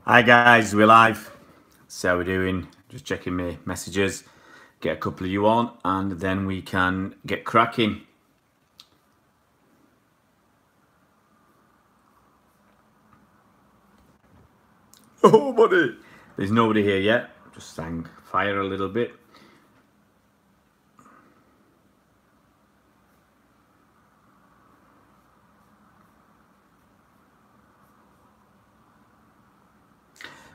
Hi guys, we're live. So how we're doing? Just checking my messages, get a couple of you on, and then we can get cracking. Oh, buddy! There's nobody here yet. Just sang fire a little bit.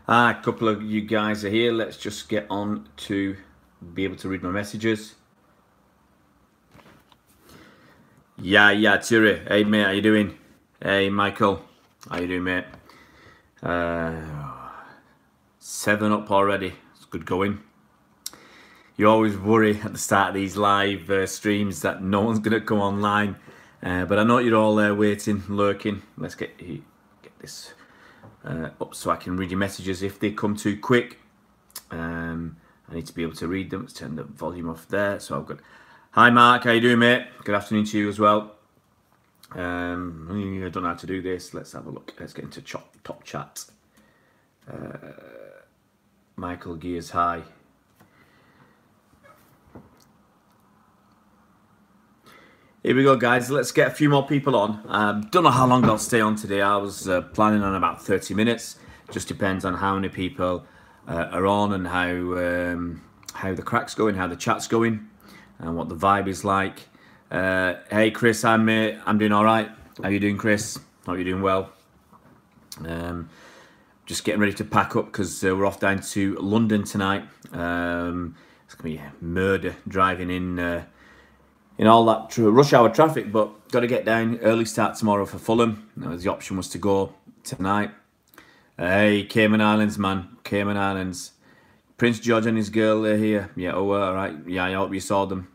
A couple of you guys are here. Let's just get on to be able to read my messages. Yeah, Thierry. Hey, mate, how you doing? Hey, Michael. How you doing, mate? 7 up already. It's good going. You always worry at the start of these live streams that no one's going to come online. But I know you're all there waiting, lurking. Let's get this up so I can read your messages if they come too quick. I need to be able to read them. Let's turn the volume off there. So I've got... Hi Mark, how you doing, mate? Good afternoon to you as well. I don't know how to do this. Let's have a look. Let's get into top chat. Michael Gears, hi. Here we go, guys. Let's get a few more people on. Don't know how long I'll stay on today. I was planning on about 30 minutes. Just depends on how many people are on and how the crack's going, how the chat's going, and what the vibe is like. Hey, Chris, I'm doing all right. How you doing, Chris? Hope you're doing well. Just getting ready to pack up because we're off down to London tonight. It's gonna be murder driving in all that rush hour traffic, but got to get down early start tomorrow for Fulham. The option was to go tonight. Hey, Cayman Islands, man. Cayman Islands. Prince George and his girl are here. Yeah, oh, all right. Yeah, I hope you saw them.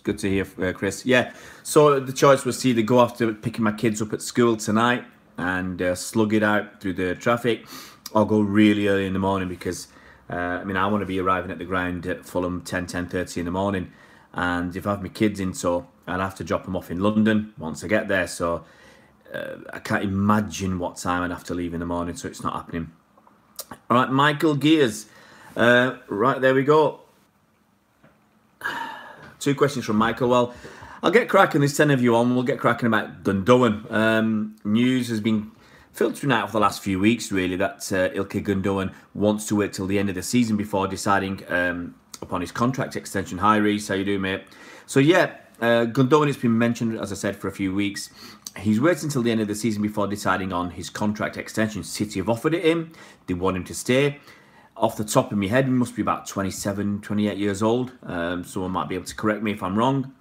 Good to hear, Chris. Yeah, so the choice was to either go after picking my kids up at school tonight and slug it out through the traffic, or go really early in the morning because, I want to be arriving at the ground at Fulham 10:30 in the morning. And if I have my kids in tow, I'll have to drop them off in London once I get there. So I can't imagine what time I'd have to leave in the morning, so it's not happening. All right, Michael Gears. Right, there we go. 2 questions from Michael. Well, I'll get cracking. There's 10 of you on. We'll get cracking about Gundogan. News has been filtering out for the last few weeks, really, that Ilkay Gündoğan wants to wait till the end of the season before deciding upon his contract extension. Hi, Reese. How you doing, mate? So, yeah, Gündoğan has been mentioned, as I said, for a few weeks. He's waiting until the end of the season before deciding on his contract extension. City have offered it him. They want him to stay. Off the top of my head, he must be about 27, 28 years old. Someone might be able to correct me if I'm wrong.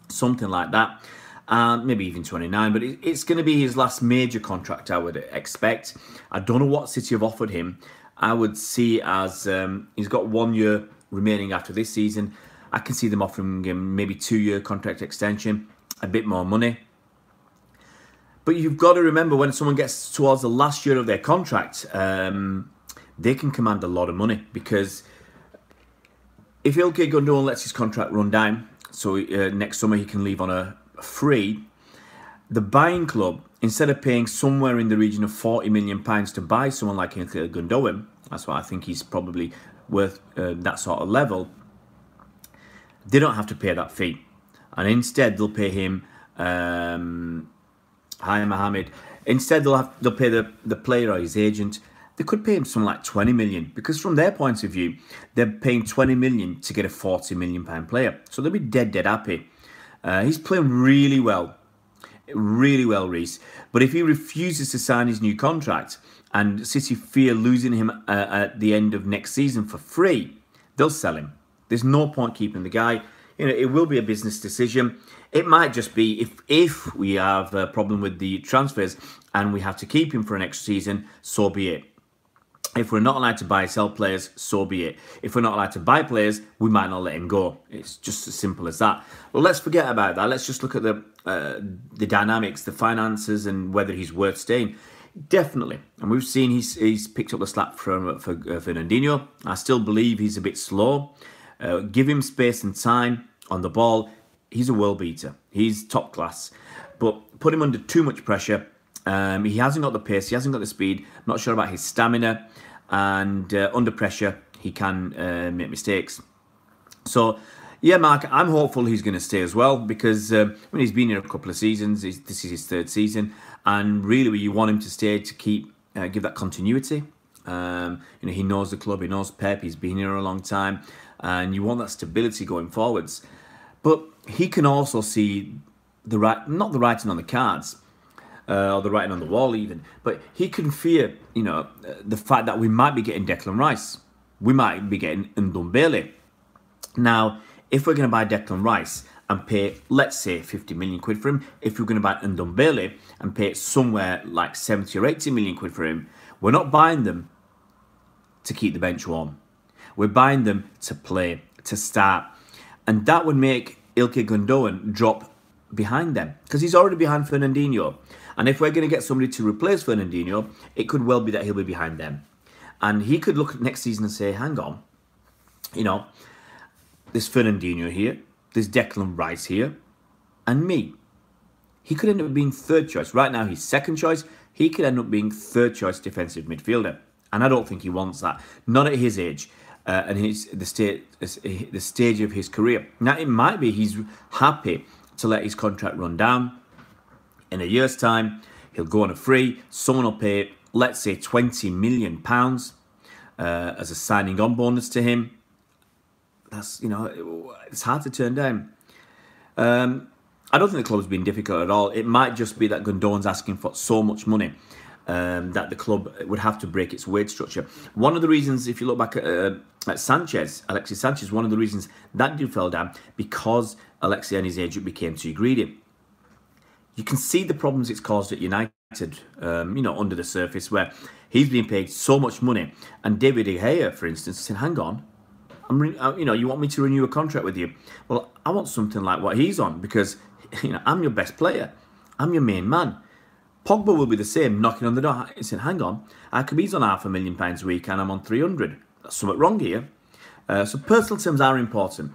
Something like that. Maybe even 29. But it's going to be his last major contract, I would expect. I don't know what City have offered him. I would see it as he's got 1 year remaining after this season. I can see them offering him maybe 2-year contract extension, a bit more money. But you've got to remember, when someone gets towards the last year of their contract, they can command a lot of money, because if Ilkay Gündoğan lets his contract run down, so next summer he can leave on a free, the buying club, instead of paying somewhere in the region of £40 million to buy someone like Ilkay Gündoğan, that's what I think he's probably worth, that sort of level, they don't have to pay that fee. And instead they'll pay him, hi Mohammed, instead they'll pay the player or his agent. They could pay him something like 20 million, because from their point of view, they're paying 20 million to get a 40 million pound player. So they'll be dead happy. He's playing really well, Reece. But if he refuses to sign his new contract and City fear losing him at the end of next season for free, they'll sell him. There's no point keeping the guy. It will be a business decision. It might just be if we have a problem with the transfers and we have to keep him for an extra season, so be it. If we're not allowed to buy or sell players, so be it. If we're not allowed to buy players, we might not let him go. It's just as simple as that. Well, let's forget about that. Let's just look at the dynamics, the finances, and whether he's worth staying. Definitely. And we've seen he's picked up the slack for Fernandinho. I still believe he's a bit slow. Give him space and time on the ball. He's a world beater. He's top class. But put him under too much pressure He hasn't got the pace, he hasn't got the speed. I'm not sure about his stamina, and under pressure, he can make mistakes. So, yeah, Mark, I'm hopeful he's going to stay as well because he's been here a couple of seasons. This is his third season, and really, you want him to stay to keep give that continuity. He knows the club, he knows Pep, he's been here a long time, and you want that stability going forwards. But he can also see not the writing on the cards, or the writing on the wall even, but he can fear, the fact that we might be getting Declan Rice, we might be getting Ndombele. Now, if we're going to buy Declan Rice and pay, let's say, 50 million quid for him, if we're going to buy Ndombele and pay somewhere like 70 or 80 million quid for him, we're not buying them to keep the bench warm. We're buying them to play, to start. And that would make Ilkay Gündoğan drop behind them because he's already behind Fernandinho. And if we're going to get somebody to replace Fernandinho, it could well be that he'll be behind them. And he could look at next season and say, hang on, there's Fernandinho here, there's Declan Rice here, and me. He could end up being third choice. Right now, he's second choice. He could end up being third choice defensive midfielder. And I don't think he wants that. Not at his age and the stage of his career. Now, it might be he's happy to let his contract run down. In a year's time, he'll go on a free. Someone will pay, let's say, £20 million as a signing on bonus to him. That's, it's hard to turn down. I don't think the club's been difficult at all. It might just be that Gündoğan's asking for so much money that the club would have to break its wage structure. One of the reasons, if you look back at Sanchez, Alexis Sanchez, one of the reasons that deal fell down because Alexis and his agent became too greedy. You can see the problems it's caused at United, under the surface, where he's being paid so much money. And David De Gea, for instance, said, hang on, you want me to renew a contract with you? Well, I want something like what he's on because, I'm your best player. I'm your main man. Pogba will be the same, knocking on the door. He said, hang on, how come he's on £500,000 a week and I'm on 300? That's something wrong here. So personal terms are important.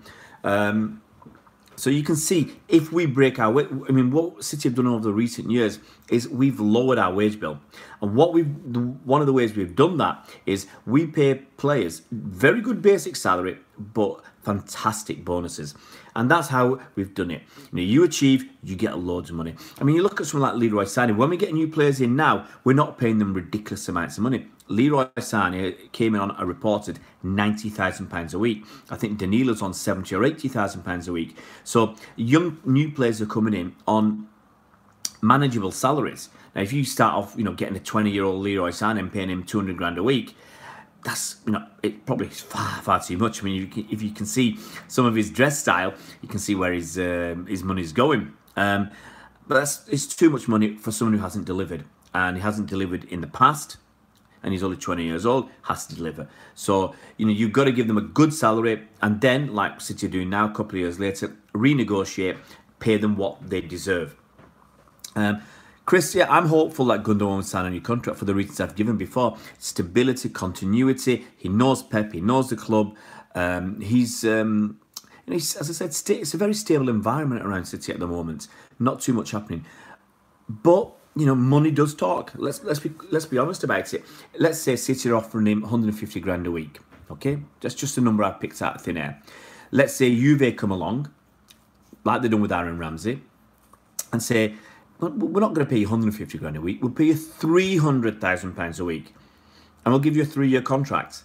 So you can see if we break our wage, what City have done over the recent years is we've lowered our wage bill. And one of the ways we've done that is we pay players very good basic salary, but fantastic bonuses. And that's how we've done it. You achieve, you get loads of money. You look at someone like Leroy Sané. When we get new players in now, we're not paying them ridiculous amounts of money. Leroy Sané came in on a reported £90,000 a week. I think Danilo's on £70,000 or £80,000 a week. So young new players are coming in on manageable salaries. Now, if you start off, getting a 20-year-old Leroy Sané and paying him 200 grand a week, that's, it probably is far too much. If you can see some of his dress style, you can see where his money's going. But it's too much money for someone who hasn't delivered, and he hasn't delivered in the past. And he's only 20 years old, has to deliver. So, you've got to give them a good salary, and then, like City are doing now, a couple of years later, renegotiate, pay them what they deserve. Chris, yeah, I'm hopeful that Gündoğan will sign a new contract for the reasons I've given before. Stability, continuity. He knows Pep, he knows the club. He's, as I said, it's a very stable environment around City at the moment. Not too much happening. But money does talk. Let's be honest about it. Let's say City are offering him 150 grand a week. Okay, that's just a number I've picked out of thin air. Let's say Juve come along, like they've done with Aaron Ramsey, and say, we're not going to pay you 150 grand a week. We'll pay you £300,000 a week, and we'll give you a 3-year contract.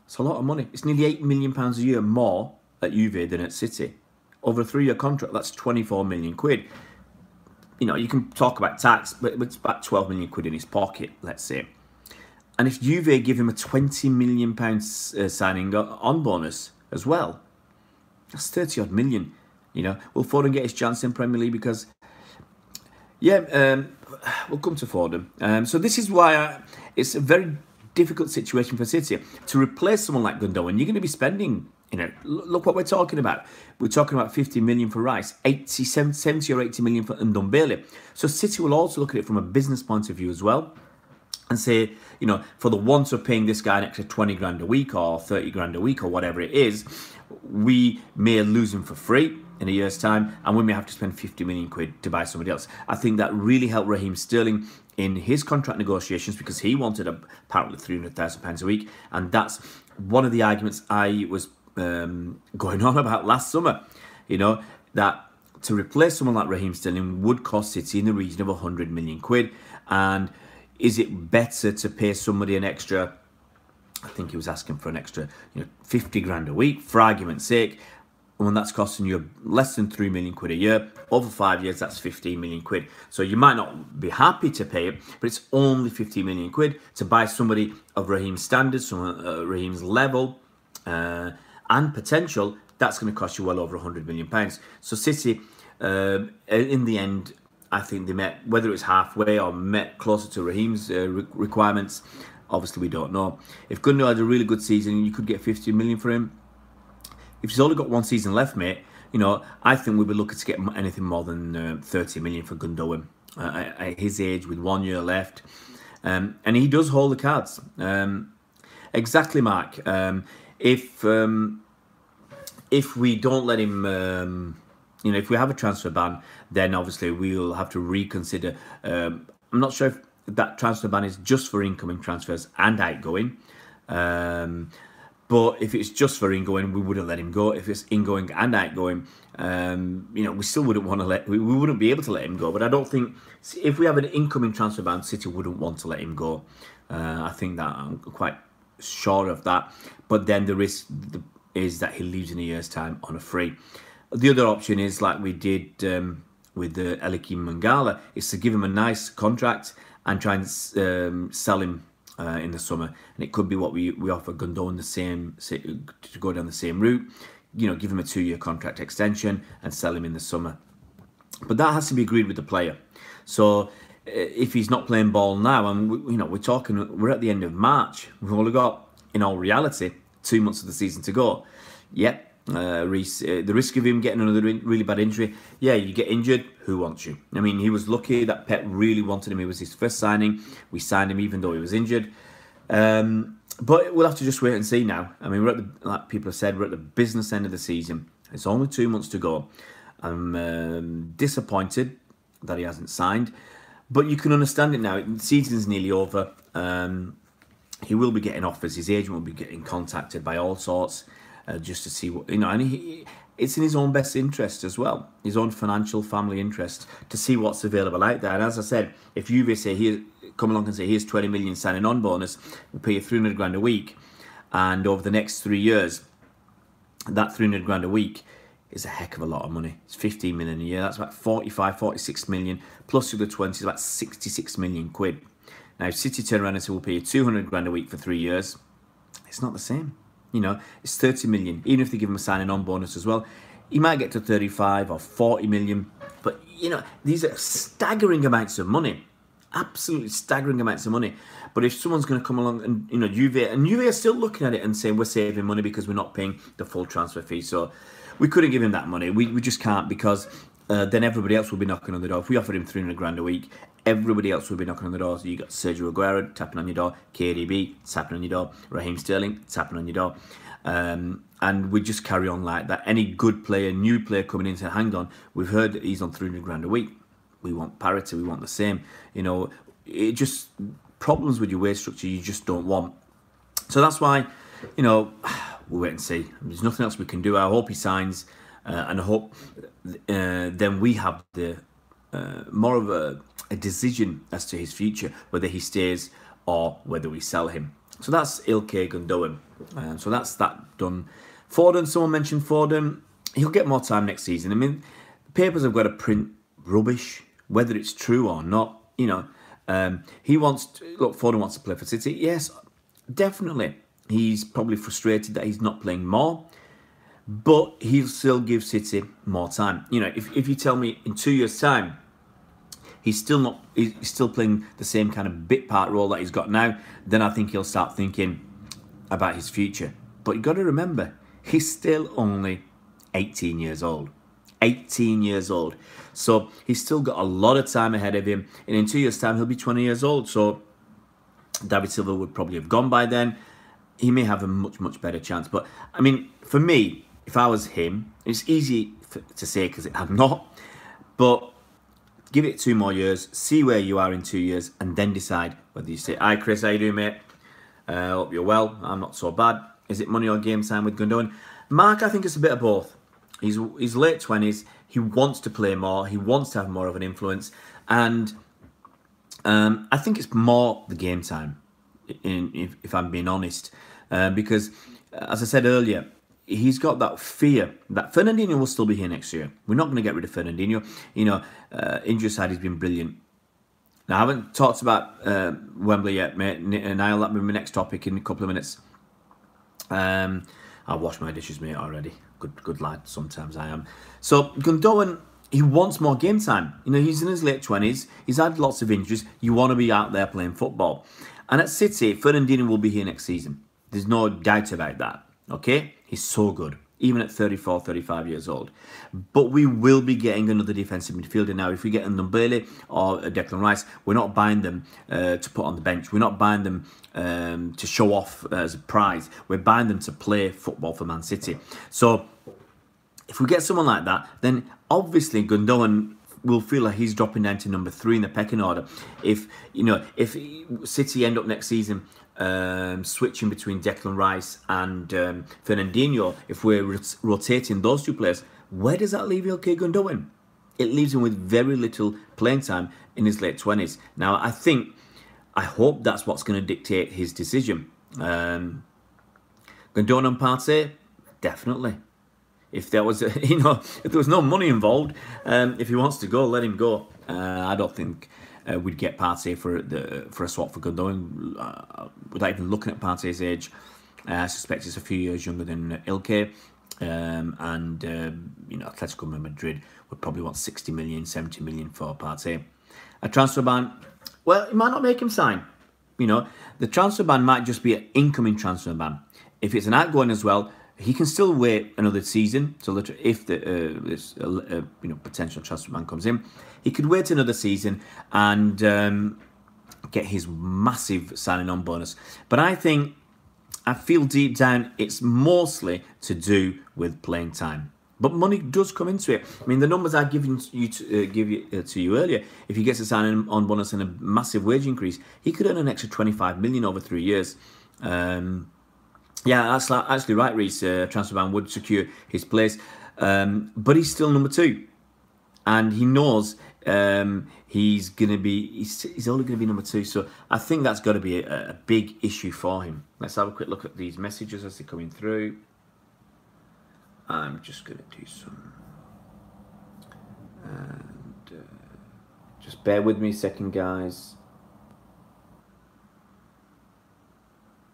It's a lot of money. It's nearly £8 million a year more at Juve than at City. Over a 3-year contract, that's 24 million quid. You can talk about tax, but it's about 12 million quid in his pocket, let's say. And if Juve give him a £20 million signing on bonus as well, that's 30 odd million. Will Foden get his chance in Premier League? Because, we'll come to Foden. So this is why it's a very difficult situation for City. To replace someone like Gundogan, you're going to be spending... look what we're talking about. We're talking about 50 million for Rice, 70 or 80 million for Ndombele. So City will also look at it from a business point of view as well and say, for the want of paying this guy an extra 20 grand a week or 30 grand a week or whatever it is, we may lose him for free. in a year's time, and we may have to spend 50 million quid to buy somebody else. I think that really helped Raheem Sterling in his contract negotiations, because he wanted apparently £300,000 a week, and that's one of the arguments I was going on about last summer. You know, that to replace someone like Raheem Sterling would cost City in the region of 100 million quid, and is it better to pay somebody an extra? I think he was asking for an extra, 50 grand a week, for argument's sake, when that's costing you less than 3 million quid a year. Over 5 years, that's 15 million quid. So you might not be happy to pay it, but it's only 15 million quid to buy somebody of Raheem's standards, Raheem's level and potential. That's going to cost you well over 100 million pounds. So City, in the end, I think they met, whether it was halfway or met closer to Raheem's requirements. Obviously, we don't know. If Gündoğan had a really good season, you could get 50 million for him. If he's only got one season left, mate, I think we'd be looking to get anything more than 30 million for Gundogan at his age, with 1 year left. And he does hold the cards. Exactly, Mark. If we don't let him, if we have a transfer ban, then obviously we'll have to reconsider. I'm not sure if that transfer ban is just for incoming transfers and outgoing. But if it's just for ingoing, we wouldn't let him go. If it's ingoing and outgoing, we still wouldn't want to we wouldn't be able to let him go. But I don't think, if we have an incoming transfer ban, City wouldn't want to let him go. I think that I'm quite sure of that. But then the risk is that he leaves in a year's time on a free. The other option is, like we did with the Eliki Mangala, is to give him a nice contract and try and sell him in the summer. And it could be what we offer Gündoğan, to go down the same route. Give him a 2-year contract extension and sell him in the summer. But that has to be agreed with the player. So if he's not playing ball now, and we're at the end of March, we've only got, in all reality, 2 months of the season to go. Yep. Reece, the risk of him getting another really bad injury. Yeah, you get injured, who wants you? I mean, he was lucky that Pep really wanted him. It was his first signing. We signed him even though he was injured. But we'll have to just wait and see now. I mean, like people have said, we're at the business end of the season. It's only 2 months to go. I'm disappointed that he hasn't signed, but you can understand it now. The season's nearly over. He will be getting offers. His agent will be getting contacted by all sorts. Just to see what, and it's in his own best interest as well, his own financial family interest, to see what's available out there. And as I said, if Juve say, come along and say, here's 20 million signing on bonus, we'll pay you 300 grand a week, and over the next 3 years, that 300 grand a week is a heck of a lot of money. It's 15 million a year. That's about 45, 46 million, plus the 20 is about 66 million quid. Now, if City turn around and say, we'll pay you 200 grand a week for 3 years, it's not the same. It's 30 million. Even if they give him a signing on bonus as well, he might get to 35 or 40 million. But, these are staggering amounts of money. Absolutely staggering amounts of money. But if someone's going to come along and, Juve are still looking at it and saying we're saving money because we're not paying the full transfer fee. So we couldn't give him that money. We just can't, because then everybody else will be knocking on the door. If we offered him 300 grand a week, everybody else will be knocking on the door. So you got Sergio Aguero tapping on your door, KDB tapping on your door, Raheem Sterling tapping on your door. And we just carry on like that. Any good player, new player coming in, saying, hang on, we've heard that he's on 300 grand a week. We want parity, we want the same. It just, problems with your wage structure you just don't want. So that's why, we'll wait and see. There's nothing else we can do. I hope he signs, and I hope then we have the more of a decision as to his future, whether he stays or whether we sell him. So that's İlkay Gündoğan. So that's that done. Foden, someone mentioned Foden. He'll get more time next season. I mean, the papers have got to print rubbish, whether it's true or not. Foden wants to play for City. Yes, definitely. He's probably frustrated that he's not playing more, but he'll still give City more time. If you tell me in 2 years' time, he's still playing the same kind of bit part role that he's got now, then I think he'll start thinking about his future. But you've got to remember, he's still only 18 years old. 18 years old. So he's still got a lot of time ahead of him. And in 2 years' time, he'll be 20 years old. So David Silva would probably have gone by then. He may have a much, much better chance. But, I mean, for me, if I was him, it's easy to say because I'm not. But give it 2 more years, see where you are in 2 years, and then decide whether you say, "Hi Chris, how you doing, mate? Hope you're well. I'm not so bad. Is it money or game time with Gundogan?" Mark, I think it's a bit of both. He's late 20s. He wants to play more. He wants to have more of an influence, and I think it's more the game time. If I'm being honest, because as I said earlier, he's got that fear that Fernandinho will still be here next year. We're not going to get rid of Fernandinho. You know, injury side, he's been brilliant. Now, I haven't talked about Wembley yet, mate. Niall, that'll be my next topic in a couple of minutes. I'll wash my dishes, mate, already. Good lad, sometimes I am. So, Gündoğan, he wants more game time. You know, he's in his late 20s. He's had lots of injuries. You want to be out there playing football. And at City, Fernandinho will be here next season. There's no doubt about that, okay? He's so good, even at 34, 35 years old. But we will be getting another defensive midfielder now. If we get a Ndombele or a Declan Rice, we're not buying them to put on the bench. We're not buying them to show off as a prize. We're buying them to play football for Man City. So if we get someone like that, then obviously Gündoğan will feel like he's dropping down to number 3 in the pecking order. If City end up next season switching between Declan Rice and Fernandinho, if we're rotating those 2 players, where does that leave Ilkay Gündoğan? It leaves him with very little playing time in his late 20s. Now, I hope that's what's going to dictate his decision. Gündoğan and Partey, definitely. If there was, if there was no money involved, if he wants to go, let him go. I don't think we'd get Partey for a swap for Gündoğan. Without even looking at Partey's age, I suspect he's a few years younger than Ilkay. Atletico Madrid would probably want 60 million, 70 million for Partey. A transfer ban, well, it might not make him sign. The transfer ban might just be an incoming transfer ban. If it's an outgoing as well, he can still wait another season. So that if this potential transfer ban comes in, he could wait another season and get his massive signing on bonus. But I feel deep down it's mostly to do with playing time. But money does come into it. I mean, the numbers I've given you to you earlier, if he gets a signing on bonus and a massive wage increase, he could earn an extra 25 million over 3 years. Yeah, that's actually right, Reece. Transfer ban would secure his place. But he's still number 2. And he knows he's only going to be number 2. So I think that's got to be a big issue for him. Let's have a quick look at these messages as they're coming through. I'm just going to do some... And just bear with me a second, guys.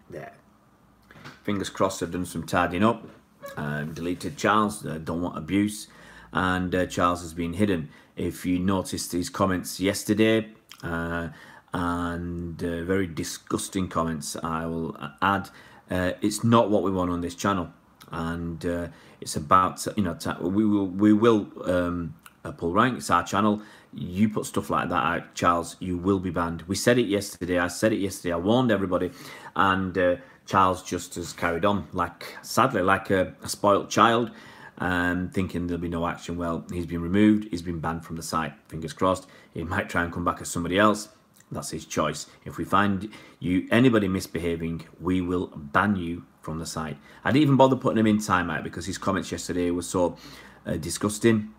There. Fingers crossed I've done some tidying up. Deleted Charles, don't want abuse. And Charles has been hidden. If you noticed his comments yesterday, and very disgusting comments, I will add, it's not what we want on this channel. And it's about, we will pull rank. It's our channel. You put stuff like that out, Charles, you will be banned. We said it yesterday. I said it yesterday. I warned everybody. And Charles just has carried on, sadly, like a spoilt child, thinking there'll be no action. Well, he's been removed. He's been banned from the site. Fingers crossed. He might try and come back as somebody else. That's his choice. If we find anybody misbehaving, we will ban you from the site. I didn't even bother putting him in timeout because his comments yesterday were so disgusting.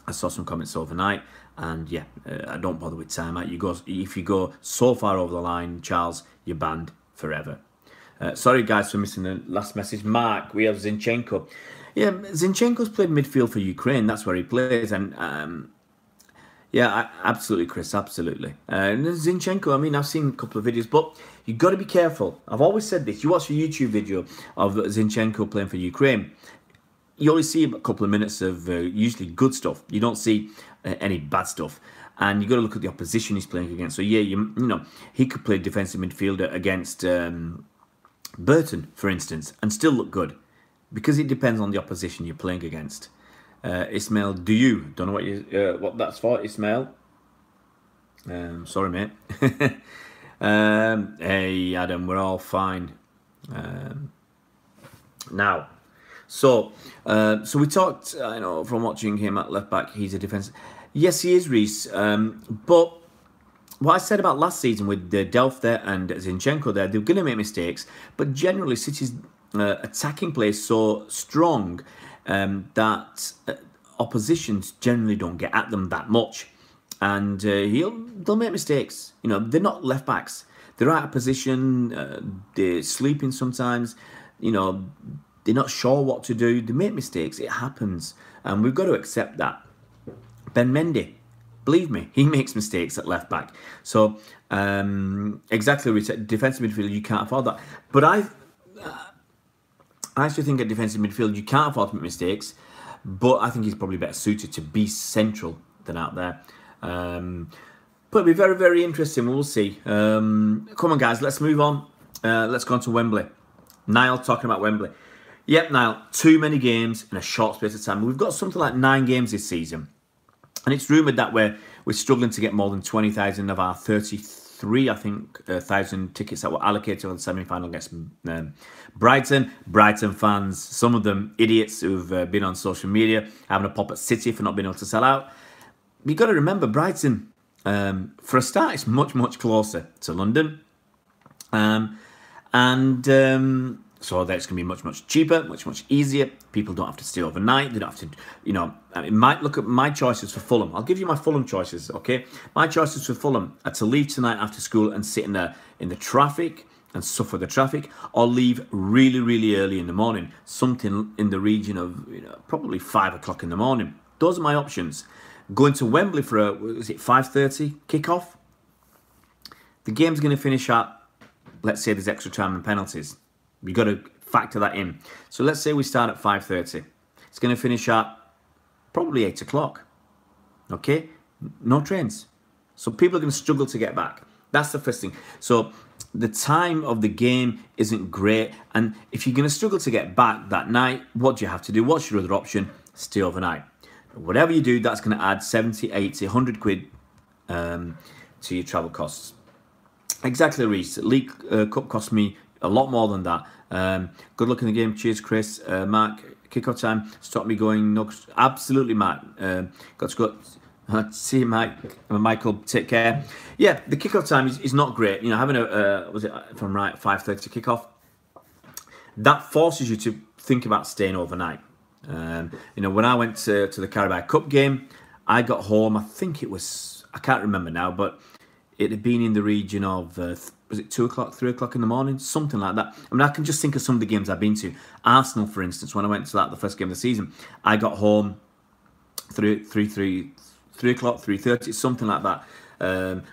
I saw some comments overnight, and yeah, I don't bother with timeout. If you go so far over the line, Charles, you're banned forever. Sorry, guys, for missing the last message. Mark, we have Zinchenko. Yeah, Zinchenko's played midfield for Ukraine. That's where he plays, and yeah, absolutely, Chris, absolutely. Zinchenko, I mean, I've seen a couple of videos, but you've got to be careful. I've always said this. You watch a YouTube video of Zinchenko playing for Ukraine, you only see a couple of minutes of usually good stuff. You don't see any bad stuff. And you've got to look at the opposition he's playing against. So, yeah, you know, he could play defensive midfielder against Burton, for instance, and still look good. Because it depends on the opposition you're playing against. Ismail, don't know what that's for, Ismail. Sorry, mate. Hey, Adam, we're all fine. Now, So we talked, I know, from watching him at left back, he's a defence. Yes, he is, Reece. But what I said about last season with Delph there and Zinchenko there, they're going to make mistakes. But generally, City's attacking play is so strong that oppositions generally don't get at them that much. And they'll make mistakes. You know, they're not left backs. They're out of position. They're sleeping sometimes. You know, they're not sure what to do. They make mistakes. It happens. And we've got to accept that. Ben Mendy, believe me, he makes mistakes at left back. So, exactly, defensive midfield, you can't afford that. But I actually think at defensive midfield, you can't afford to make mistakes. But I think he's probably better suited to be central than out there. But it'll be very, very interesting. We'll see. Come on, guys, let's move on. Let's go on to Wembley. Niall talking about Wembley. Yep, Niall, too many games in a short space of time. We've got something like 9 games this season. And it's rumoured that we're struggling to get more than 20,000 of our 33, I think, 1,000 tickets that were allocated on the semi-final against Brighton. Brighton fans, some of them idiots who've been on social media, having a pop at City for not being able to sell out. You've got to remember, Brighton, for a start, it's much, much closer to London. So that's going to be much, much cheaper, much, much easier. People don't have to stay overnight. They don't have to, you know, might look at my choices for Fulham. I'll give you my Fulham choices, okay? My choices for Fulham are to leave tonight after school and sit in the traffic and suffer the traffic, or leave really, really early in the morning, something in the region of, you know, probably 5 o'clock in the morning. Those are my options. Going to Wembley for is it 5:30 kickoff? The game's going to finish at, let's say there's extra time and penalties. We've got to factor that in. So let's say we start at 5:30. It's going to finish at probably 8 o'clock. Okay? No trains. So people are going to struggle to get back. That's the first thing. So the time of the game isn't great. And if you're going to struggle to get back that night, what do you have to do? What's your other option? Stay overnight. Whatever you do, that's going to add 70, 80, 100 quid to your travel costs. Exactly, Reece. League Cup cost me a lot more than that. Good luck in the game. Cheers, Chris. Mark, kickoff time. Stop me going. No, absolutely, Mark. Got to go. See you, Mike. Michael, take care. Yeah, the kickoff time is not great. You know, having was it, if I'm right, 5:30 kickoff, that forces you to think about staying overnight. You know, when I went to the Carabao Cup game, I got home, I think it was, I can't remember now, but it had been in the region of, was it 2 o'clock, 3 o'clock in the morning? Something like that. I mean, I can just think of some of the games I've been to. Arsenal, for instance, when I went to the first game of the season, I got home 3 o'clock, 3:30, something like that.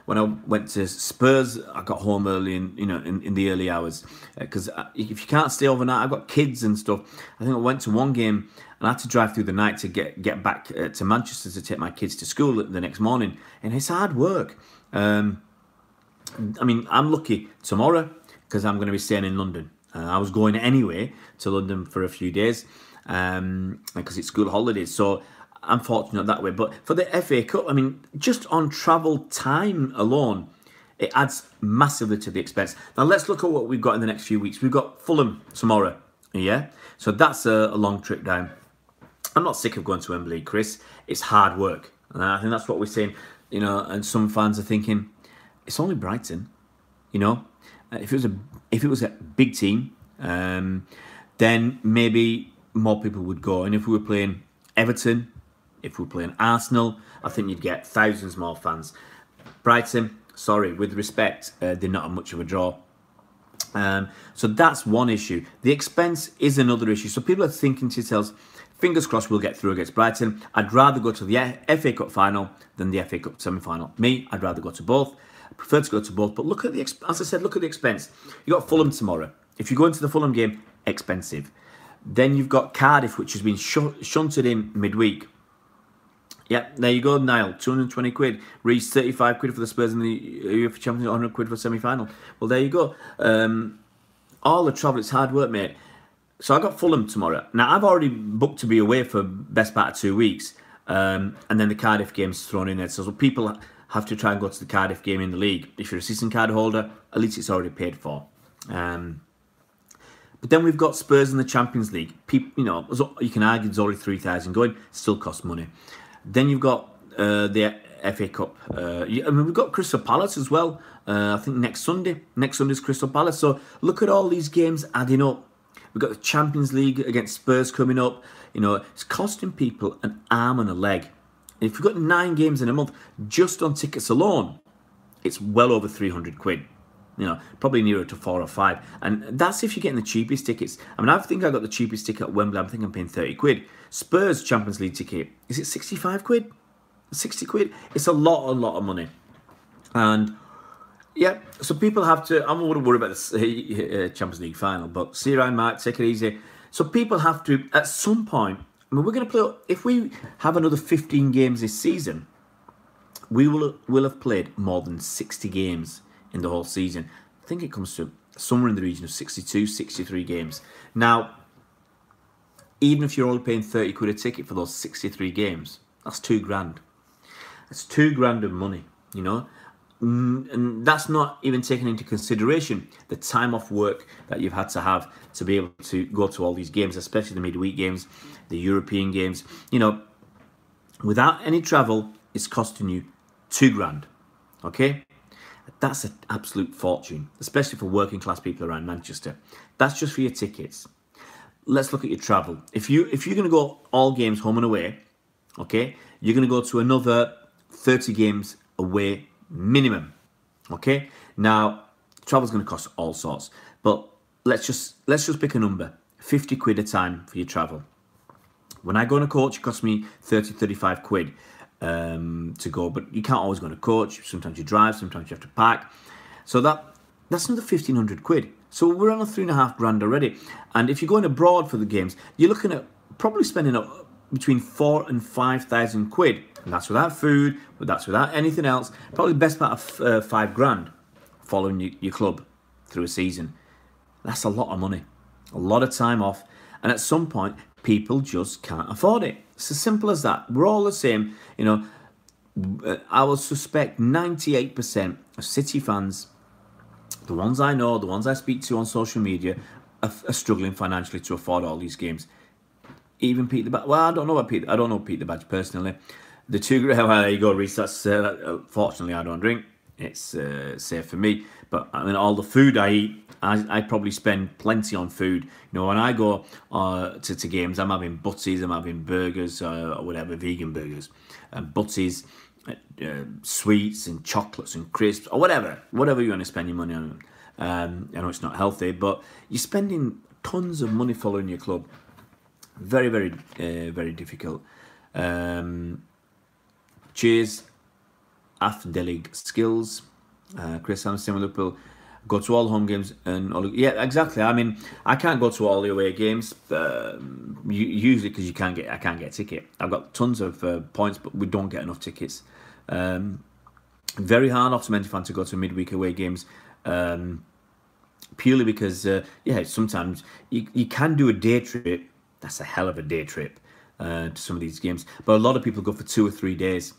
When I went to Spurs, I got home early in the early hours, because if you can't stay overnight, I've got kids and stuff. I think I went to one game and I had to drive through the night to get back to Manchester to take my kids to school the next morning, and it's hard work. I mean, I'm lucky tomorrow because I'm going to be staying in London. I was going anyway to London for a few days because it's school holidays, so I'm fortunate that way. But for the FA Cup, I mean, just on travel time alone, it adds massively to the expense. Now, let's look at what we've got in the next few weeks. We've got Fulham tomorrow, yeah? So that's a long trip down. I'm not sick of going to Wembley, Chris. It's hard work. And I think that's what we're saying, you know, and some fans are thinking, it's only Brighton, you know? If it was a big team, then maybe more people would go. And if we were playing Everton, if we were playing Arsenal, I think you'd get thousands more fans. Brighton, sorry, with respect, they're not much of a draw. So that's one issue. The expense is another issue. So people are thinking to themselves, fingers crossed we'll get through against Brighton. I'd rather go to the FA Cup final than the FA Cup semi-final. Me, I'd rather go to both. I prefer to go to both. But look at as I said, look at the expense. You got Fulham tomorrow. If you go into the Fulham game, expensive. Then you've got Cardiff, which has been shunted in midweek. Yep, there you go, Niall. 220 quid. Reece, 35 quid for the Spurs in the UEFA Champions League, 100 quid for semi-final. Well, there you go. All the travel, it's hard work, mate. So I got Fulham tomorrow. Now, I've already booked to be away for best part of 2 weeks. And then the Cardiff game's thrown in there. So people have to try and go to the Cardiff game in the league. If you're a season card holder, at least it's already paid for. But then we've got Spurs in the Champions League. People, you can argue there's only 3,000 going, still costs money. Then you've got the FA Cup. We've got Crystal Palace as well. I think next Sunday. Next Sunday's Crystal Palace. So look at all these games adding up. We've got the Champions League against Spurs coming up. It's costing people an arm and a leg. If you've got 9 games in a month, just on tickets alone, it's well over 300 quid. Probably nearer to 4 or 5. And that's if you're getting the cheapest tickets. I think I got the cheapest ticket at Wembley. I think I'm paying 30 quid. Spurs Champions League ticket, is it 65 quid? 60 quid? It's a lot of money. And yeah, so people have to, I'm not worried about the Champions League final, but see you around, Mark, take it easy. So people have to, at some point, we're going to play, if we have another 15 games this season, we will have played more than 60 games in the whole season. I think it comes to somewhere in the region of 62, 63 games. Now, even if you're only paying 30 quid a ticket for those 63 games, that's £2,000. That's £2,000 of money, And that's not even taking into consideration the time off work that you've had to have to be able to go to all these games, especially the midweek games, the European games. Without any travel, it's costing you £2,000. Okay? That's an absolute fortune, especially for working class people around Manchester. That's just for your tickets. Let's look at your travel. If you're going to go all games home and away, okay, you're going to go to another 30 games away minimum. Okay, now travel's going to cost all sorts, but let's just pick a number: 50 quid a time for your travel. When I go on a coach, it costs me 35 quid to go, but you can't always go on a coach. Sometimes you drive, sometimes you have to pack. So that's another 1,500 quid. So we're on a 3.5 grand already. And if you're going abroad for the games, you're looking at probably spending between 4,000 and 5,000 quid. And that's without food, but that's without anything else. Probably the best part of 5 grand following your club through a season. That's a lot of money. A lot of time off. And at some point, people just can't afford it. It's as simple as that. We're all the same. I will suspect 98% of City fans, the ones I know, the ones I speak to on social media, are struggling financially to afford all these games. Even Pete the Badge. Well, I don't know Pete the Badge personally. The £2,000, well, there you go, Reece. Fortunately, I don't drink. It's safe for me. But all the food I eat, I probably spend plenty on food. When I go to games, I'm having butties, I'm having burgers or whatever, vegan burgers, and butties, sweets and chocolates and crisps or whatever you want to spend your money on. I know it's not healthy, but you're spending tons of money following your club. Very, very, very difficult. Cheers. Afdelig Skills. Chris Anderson with Liverpool. Go to all home games and all, yeah, exactly. I can't go to all the away games usually because I can't get a ticket. I've got tons of points, but we don't get enough tickets. Very hard off to fan to go to midweek away games. Purely because sometimes you can do a day trip. That's a hell of a day trip to some of these games. But a lot of people go for 2 or 3 days.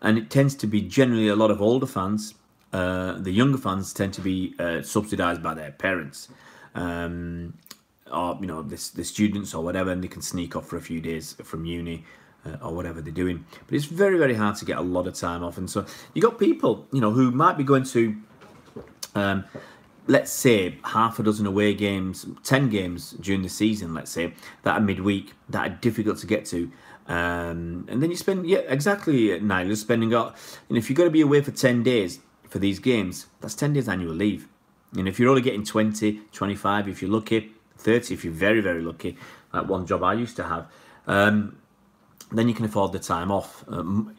And it tends to be generally a lot of older fans. The younger fans tend to be subsidised by their parents. Or, the students or whatever, and they can sneak off for a few days from uni or whatever they're doing. But it's very, very hard to get a lot of time off. And so you got people, who might be going to... let's say half a dozen away games, 10 games during the season, let's say, that are midweek, that are difficult to get to. And then you spend, Niall, you're spending, if you're going to be away for 10 days for these games, that's 10 days annual leave. And if you're only getting 20, 25, if you're lucky, 30, if you're very, very lucky, like one job I used to have, then you can afford the time off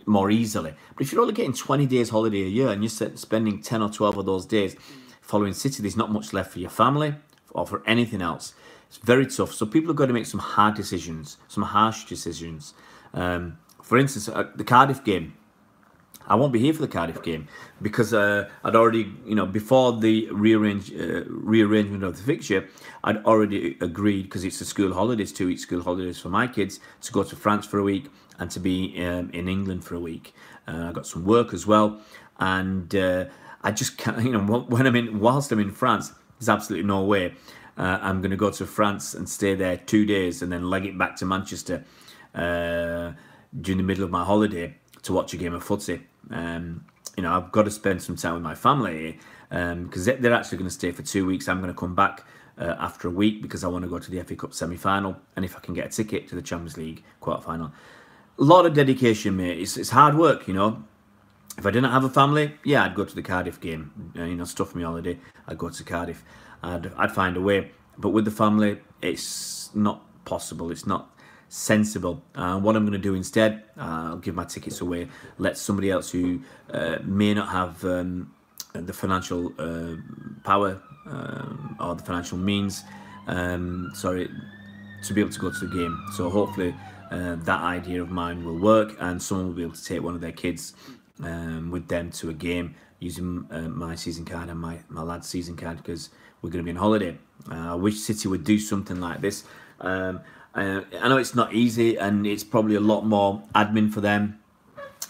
more easily. But if you're only getting 20 days holiday a year and you're spending 10 or 12 of those days following City, there's not much left for your family or for anything else. It's very tough. So people have got to make some hard decisions, some harsh decisions. For instance, the Cardiff game. I won't be here for the Cardiff game because I'd already, before the rearrangement of the fixture, I'd already agreed, because it's the school holidays, 2 week school holidays for my kids, to go to France for a week and to be in England for a week. I got some work as well, and I just can't, whilst I'm in France, there's absolutely no way. I'm going to go to France and stay there 2 days and then leg it back to Manchester during the middle of my holiday to watch a game of footy. You know, I've got to spend some time with my family because they're actually going to stay for 2 weeks. I'm going to come back after a week because I want to go to the FA Cup semi-final, and if I can get a ticket to the Champions League quarter-final. A lot of dedication, mate. It's hard work, you know. If I didn't have a family, yeah, I'd go to the Cardiff game. You know, stuff me holiday, I'd go to Cardiff. I'd find a way. But with the family, it's not possible. It's not sensible. What I'm going to do instead, I'll give my tickets away. Let somebody else who may not have the financial power or the financial means, to be able to go to the game. So hopefully that idea of mine will work, and someone will be able to take one of their kids with them to a game using my season card and my lad's season card, because we're going to be on holiday. I wish City would do something like this. I know it's not easy, and it's probably a lot more admin for them,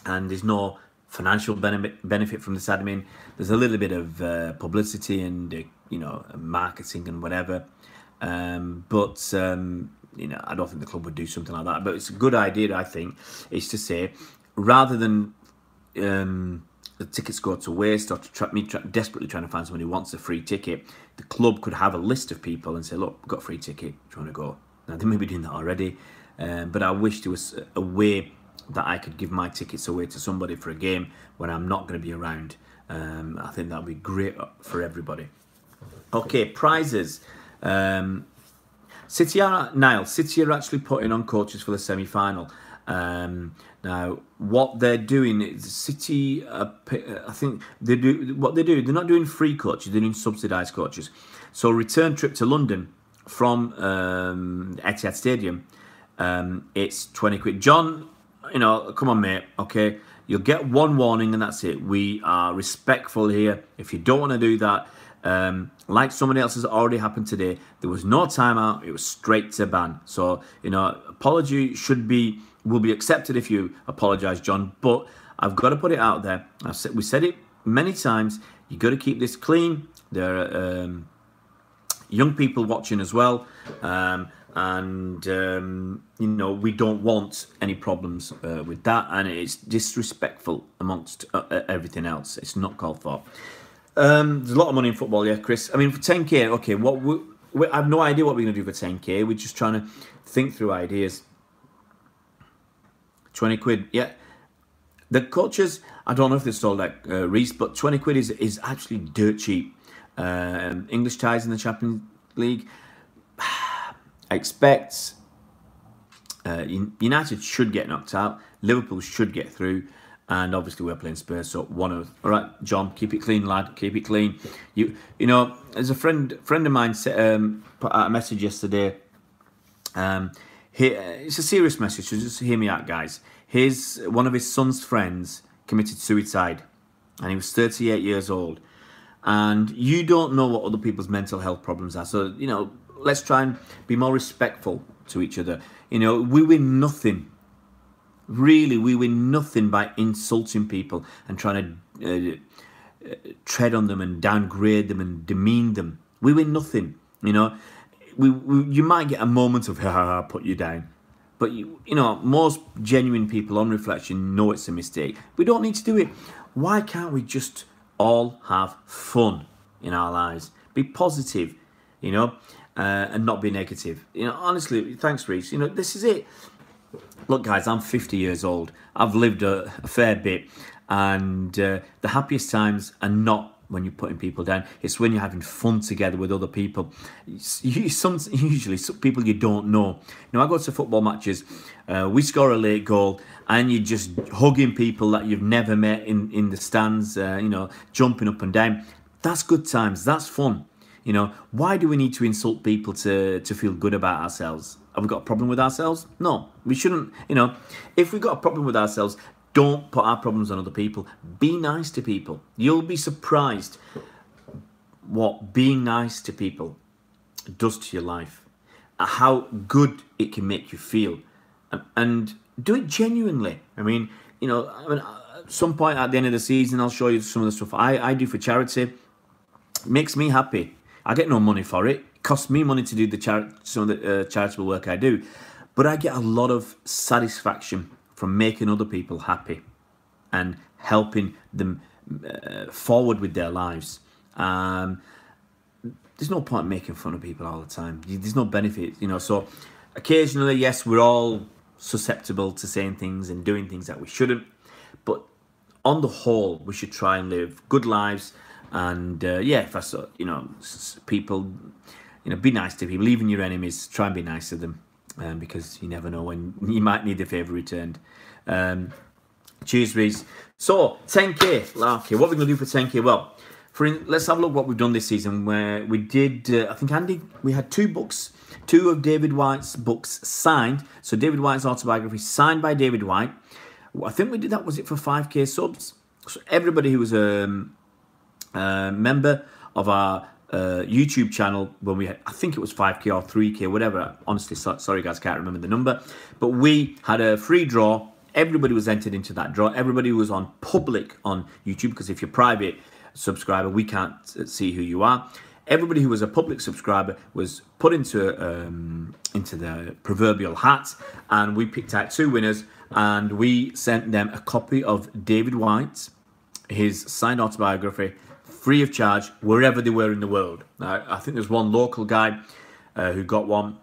and there's no financial benefit from this admin. There's a little bit of publicity and you know, marketing and whatever, but you know, I don't think the club would do something like that. But it's a good idea, I think, is to say, rather than the tickets go to waste, or desperately trying to find someone who wants a free ticket, the club could have a list of people and say, look, we've got a free ticket, do you want to go? Now, they may be doing that already, but I wish there was a way that I could give my tickets away to somebody for a game when I'm not going to be around. I think that would be great for everybody. Okay, prizes. City are actually putting on coaches for the semi-final. Now, what they're doing is City, I think they do what they do. They're not doing free coaches; they're doing subsidised coaches. So, a return trip to London from Etihad Stadium, it's 20 quid. John, you know, come on, mate. Okay, you'll get one warning and that's it. We are respectful here. If you don't want to do that, like somebody else has already happened today, there was no timeout. It was straight to ban. So, you know, apology will be accepted if you apologise, John. But I've got to put it out there. We said it many times. You got to keep this clean. There are young people watching as well, and you know, we don't want any problems with that. And it's disrespectful amongst everything else. It's not called for. There's a lot of money in football, yeah, Chris. I mean, for 10k, okay, I have no idea what we're going to do for 10k. We're just trying to think through ideas. 20 quid, yeah. The coaches, I don't know if they're sold like Reese, but 20 quid is actually dirt cheap. English ties in the Champions League. I expect United should get knocked out. Liverpool should get through. And obviously we're playing Spurs, so all right, John, keep it clean, lad, keep it clean. You know, as a friend of mine put out a message yesterday. It's a serious message, so just hear me out, guys. One of his son's friends committed suicide, and he was 38 years old. And you don't know what other people's mental health problems are, so you know, let's try and be more respectful to each other. You know, we win nothing. Really, we win nothing by insulting people and trying to tread on them and downgrade them and demean them. We win nothing, you know. You might get a moment of put you down, but you know, most genuine people on reflection know it's a mistake. We don't need to do it. Why can't we just all have fun in our lives? Be positive, you know, and not be negative. You know, honestly, thanks, Reese. You know, this is it. Look, guys, I'm 50 years old. I've lived a fair bit, and the happiest times are not when you're putting people down. It's when you're having fun together with other people. Usually, some people you don't know. You know, I go to football matches. We score a late goal, and you're just hugging people that you've never met in the stands. You know, jumping up and down. That's good times. That's fun. You know, why do we need to insult people to feel good about ourselves? Have we got a problem with ourselves? No, we shouldn't. You know, if we've got a problem with ourselves, don't put our problems on other people. Be nice to people. You'll be surprised what being nice to people does to your life, how good it can make you feel, and do it genuinely. I mean, you know, at some point at the end of the season, I'll show you some of the stuff I do for charity. It makes me happy. I get no money for it. costs me money to do some of the charitable work I do, but I get a lot of satisfaction from making other people happy and helping them forward with their lives. There's no point making fun of people all the time. There's no benefit, you know. So occasionally, yes, we're all susceptible to saying things and doing things that we shouldn't, but on the whole, we should try and live good lives. And yeah, if I saw, you know, people, you know, be nice to people, even your enemies. Try and be nice to them, because you never know when you might need a favour returned. Cheers, Reese. So 10k, okay, what are we going to do for 10k? Well, let's have a look what we've done this season. Where we did, I think Andy, we had two of David White's books signed. So David White's autobiography signed by David White. I think we did that. Was it for 5k subs? So everybody who was member of our YouTube channel when we had, I think it was 5k or 3k, whatever. Honestly, sorry guys, can't remember the number. But we had a free draw. Everybody was entered into that draw. Everybody was on public on YouTube, because if you're private subscriber, we can't see who you are. Everybody who was a public subscriber was put into the proverbial hat, and we picked out two winners, and we sent them a copy of David White's, his signed autobiography, free of charge, wherever they were in the world. I think there's one local guy who got one,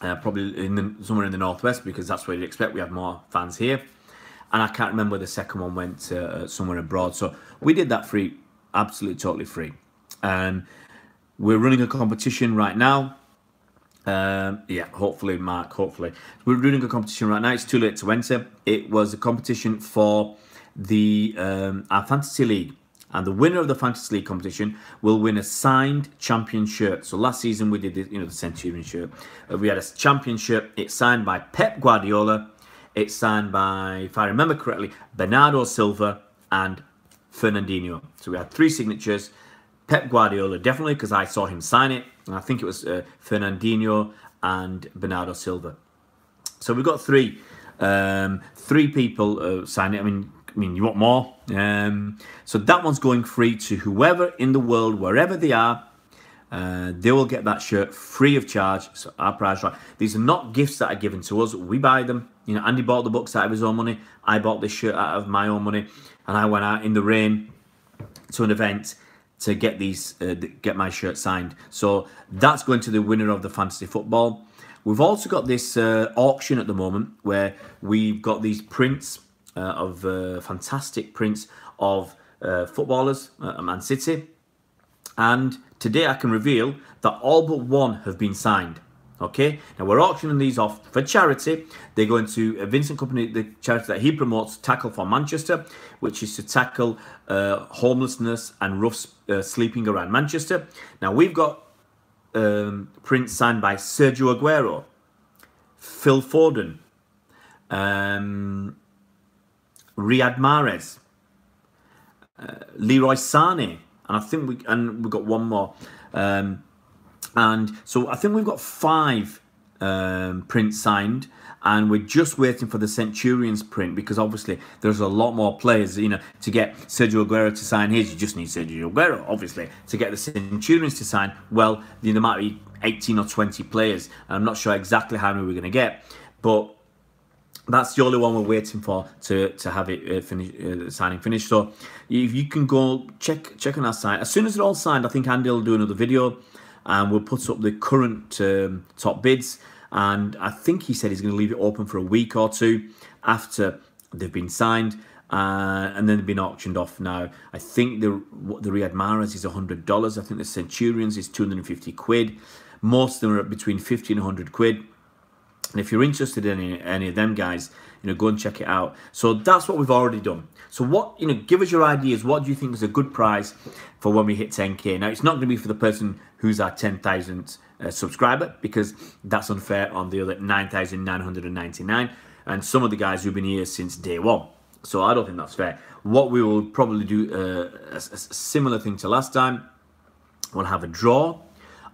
probably somewhere in the northwest, because that's where you'd expect. We have more fans here. And I can't remember where the second one went, somewhere abroad. So we did that free, absolutely, totally free. And we're running a competition right now. Yeah, hopefully, Mark, hopefully. We're running a competition right now. It's too late to enter. It was a competition for the our fantasy league. And the winner of the Fantasy League competition will win a signed champion shirt. So last season we did the Centurion shirt. We had a champion shirt. It's signed by Pep Guardiola. It's signed by, if I remember correctly, Bernardo Silva and Fernandinho. So we had three signatures. Pep Guardiola, definitely, because I saw him sign it. And I think it was Fernandinho and Bernardo Silva. So we've got three people sign it. I mean, you want more? So that one's going free to whoever in the world, wherever they are. They will get that shirt free of charge. So our prize right. These are not gifts that are given to us. We buy them. You know, Andy bought the books out of his own money. I bought this shirt out of my own money, and I went out in the rain to an event to get get my shirt signed. So that's going to the winner of the fantasy football. We've also got this auction at the moment where we've got these prints of fantastic prints of footballers at Man City, and today I can reveal that all but one have been signed. Okay, now we're auctioning these off for charity. They go into Vincent Company, the charity that he promotes, Tackle for Manchester, which is to tackle homelessness and rough sleeping around Manchester. Now we've got prints signed by Sergio Aguero, Phil Foden, Riyad Mahrez, Leroy Sané, and I think we've got one more. And so I think we've got 5 prints signed, and we're just waiting for the Centurions print, because obviously there's a lot more players. You know, to get Sergio Aguero to sign his, you just need Sergio Aguero. Obviously, to get the Centurions to sign, well, there might be 18 or 20 players. I'm not sure exactly how many we're going to get, but that's the only one we're waiting for to have it signing finished. So if you can go check on our site, as soon as they're all signed, I think Andy will do another video, and we'll put up the current top bids. And I think he said he's going to leave it open for a week or two after they've been signed, and then they've been auctioned off. Now I think the Riyad Mahrez is $100. I think the Centurions is 250 quid. Most of them are between 50 and 100 quid. And if you're interested in any of them guys, you know, go and check it out. So that's what we've already done. So what, you know, give us your ideas. What do you think is a good prize for when we hit 10k? Now, it's not going to be for the person who's our 10,000th subscriber, because that's unfair on the other 9,999 and some of the guys who've been here since day one. So I don't think that's fair. What we will probably do, a similar thing to last time, we'll have a draw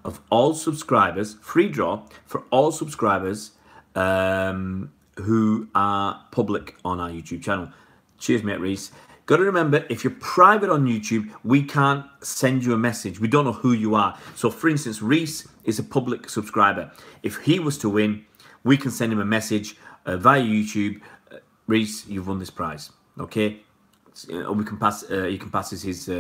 of all subscribers, free draw for all subscribers who are public on our YouTube channel. Cheers, mate, Reese. Got to remember, if you're private on YouTube, we can't send you a message. We don't know who you are. So, for instance, Reese is a public subscriber. If he was to win, we can send him a message via YouTube. Reese, you've won this prize. Okay, we can pass. You can pass us his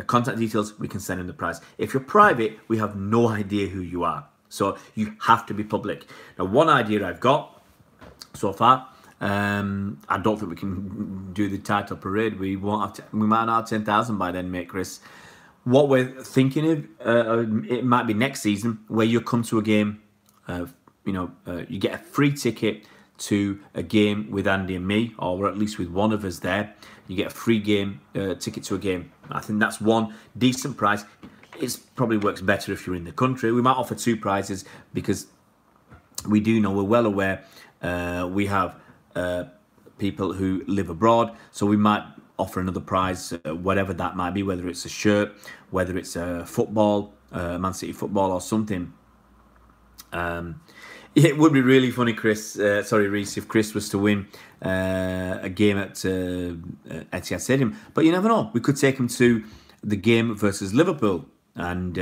contact details. We can send him the prize. If you're private, we have no idea who you are. So you have to be public. Now, one idea I've got so far. I don't think we can do the title parade. We won't have to, we might not have 10,000 by then, mate, Chris. What we're thinking of, it might be next season, where you come to a game. You get a free ticket to a game with Andy and me, or at least with one of us there. You get a free game ticket to a game. I think that's one decent prize. It probably works better if you're in the country. We might offer 2 prizes because we do know, we're well aware, we have people who live abroad, so we might offer another prize, whatever that might be, whether it's a shirt, whether it's a football, Man City football or something. It would be really funny, Reese, if Chris was to win a game at Etihad Stadium. But you never know. We could take him to the game versus Liverpool. And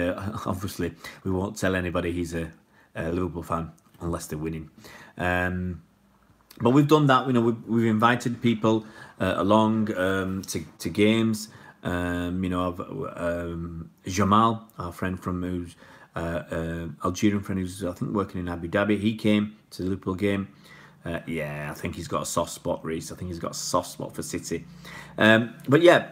obviously, we won't tell anybody he's a Liverpool fan unless they're winning. But we've done that. We've invited people along to games. Jamal, our friend from who's Algerian friend who's I think working in Abu Dhabi. He came to the Liverpool game. I think he's got a soft spot, Reese. I think he's got a soft spot for City. But yeah,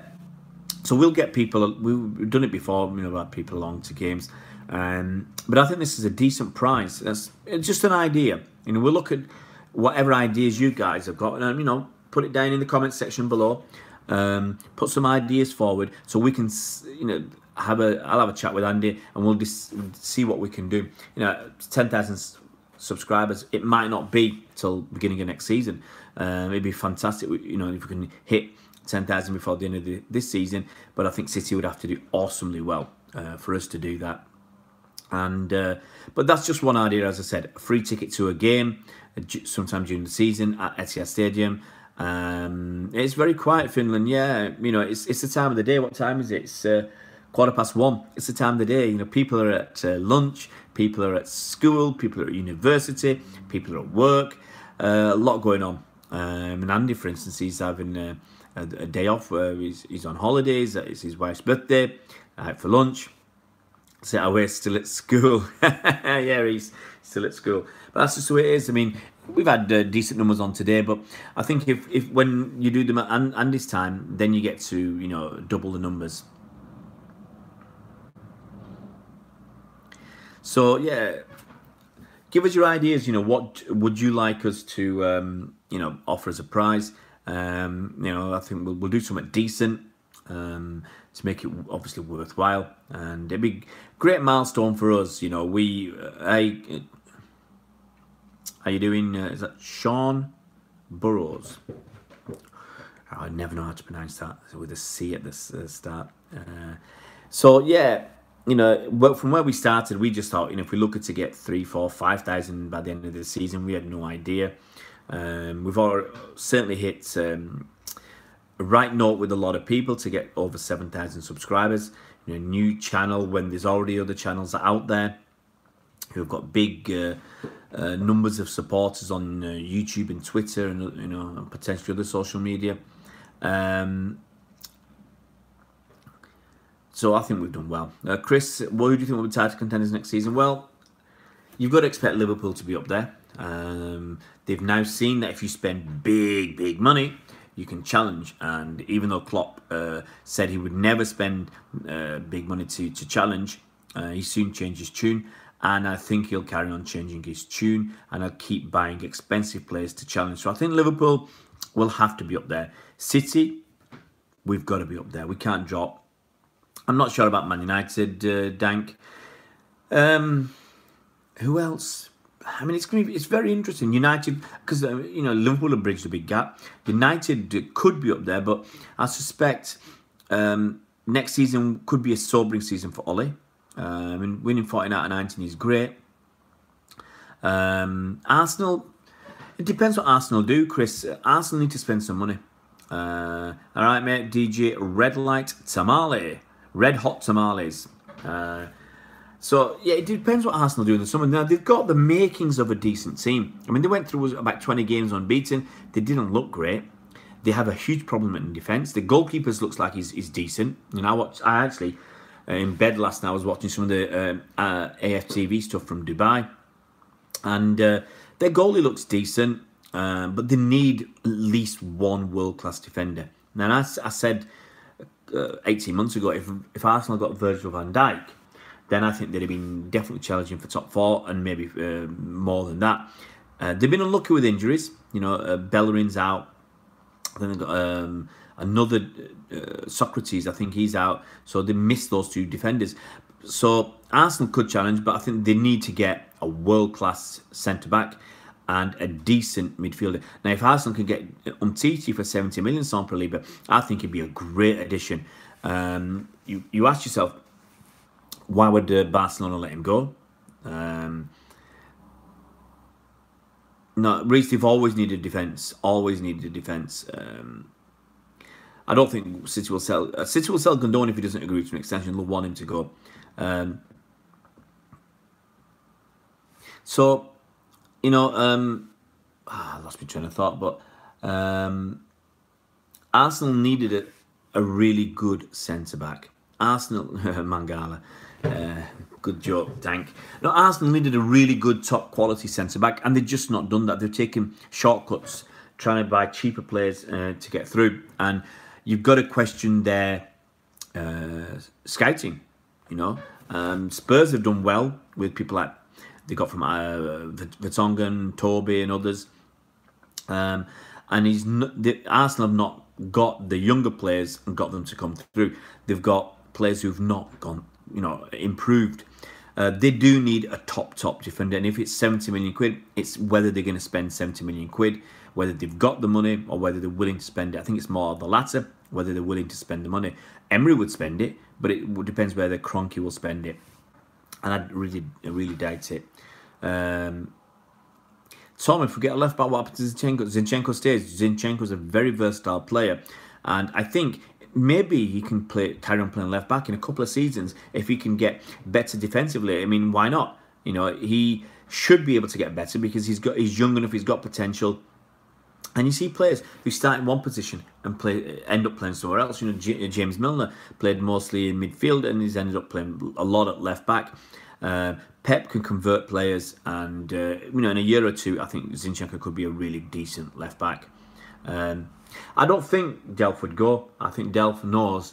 so we'll get people. We've done it before. We've had people along to games. But I think this is a decent prize. It's just an idea. We'll look at whatever ideas you guys have got, and put it down in the comment section below. Put some ideas forward so we can, I'll have a chat with Andy and we'll just see what we can do. 10,000 subscribers. It might not be till beginning of next season. It'd be fantastic, if we can hit 10,000 before the end of this season. But I think City would have to do awesomely well for us to do that. And but that's just one idea. As I said, a free ticket to a game sometime during the season at Etihad Stadium. It's very quiet, Finland. Yeah, it's the time of the day. What time is it? It's 1:15. It's the time of the day. People are at lunch, people are at school, people are at university, people are at work. A lot going on. And Andy, for instance, he's having a day off where he's on holidays. It's his wife's birthday. Out for lunch. So we're still at school. Yeah, he's still at school. But that's just the way it is. We've had decent numbers on today, but I think if when you do them at Andy's time, then you get to double the numbers. So yeah, give us your ideas. What would you like us to offer as a prize? I think we'll do something decent. To make it obviously worthwhile, and it'd be a great milestone for us. How you doing? Is that Sean Burrows? I never know how to pronounce that with a C at the start. So yeah, from where we started, we just thought, if we look to get 3, 4, 5,000 by the end of the season, we had no idea. We've certainly hit a right note with a lot of people to get over 7,000 subscribers. A new channel when there's already other channels out there who've got big numbers of supporters on YouTube and Twitter and and potentially other social media. So I think we've done well. Chris, what do you think will be title contenders next season? Well, you've got to expect Liverpool to be up there. They've now seen that if you spend big money, you can challenge. And even though Klopp said he would never spend big money to challenge, he soon changed his tune. And I think he'll carry on changing his tune, and he'll keep buying expensive players to challenge. So I think Liverpool will have to be up there. City, we've got to be up there. We can't drop. I'm not sure about Man United, Dank. Who else? It's very interesting. United, because Liverpool have bridged a big gap. United could be up there, but I suspect next season could be a sobering season for Ole. Winning 14 out of 19 is great. Arsenal, it depends what Arsenal do, Chris. Arsenal need to spend some money. All right, mate. DJ Red Light Tamale. Red Hot Tamales. So, yeah, it depends what Arsenal do in the summer. Now, they've got the makings of a decent team. I mean, they went through about 20 games unbeaten. They didn't look great. They have a huge problem in defence. The goalkeepers looks like he's decent. And I actually, in bed last night, I was watching some of the AFTV stuff from Dubai. And their goalie looks decent. But they need at least one world-class defender. Now, I said 18 months ago, if Arsenal got Virgil van Dijk, then I think they'd have been definitely challenging for top four and maybe more than that. They've been unlucky with injuries. You know, Bellerin's out. Then they've got another Socrates, I think he's out. So they missed those two defenders. So Arsenal could challenge, but I think they need to get a world-class centre-back and a decent midfielder. Now, if Arsenal can get Umtiti for 70 million per Libre, I think it'd be a great addition. You ask yourself, why would Barcelona let him go? No, Reece, they've always needed defence. Always needed defence. I don't think City will sell. City will sell Gundogan if he doesn't agree to an extension. They'll want him to go. So, you know, I lost my train of thought. But Arsenal needed a really good centre back. Arsenal, Mangala. Good joke, Tank. No, Arsenal needed a really good top quality centre back, and they've just not done that. They've taken shortcuts, trying to buy cheaper players to get through, and you've got to question their scouting. You know, Spurs have done well with people like they got from Vertonghen, Toby, and others, and Arsenal have not got the younger players and got them to come through. They've got players who've not gone, you know, improved. They do need a top defender, and if it's 70 million quid, it's whether they're going to spend 70 million quid, whether they've got the money or whether they're willing to spend it. I think it's more the latter, whether they're willing to spend the money. Emery would spend it, but it depends whether Kroenke will spend it, and I really doubt it. Tom, if we get a left back, what happens to Zinchenko? Zinchenko stays. Zinchenko's a very versatile player, and I think maybe he can carry on playing left back in a couple of seasons if he can get better defensively. I mean, why not? You know, he should be able to get better because he's young enough, he's got potential. And you see players who start in one position and end up playing somewhere else. You know, James Milner played mostly in midfield and he's ended up playing a lot at left back. Pep can convert players, and you know, in a year or two, I think Zinchenko could be a really decent left back. I don't think Delph would go. I think Delph knows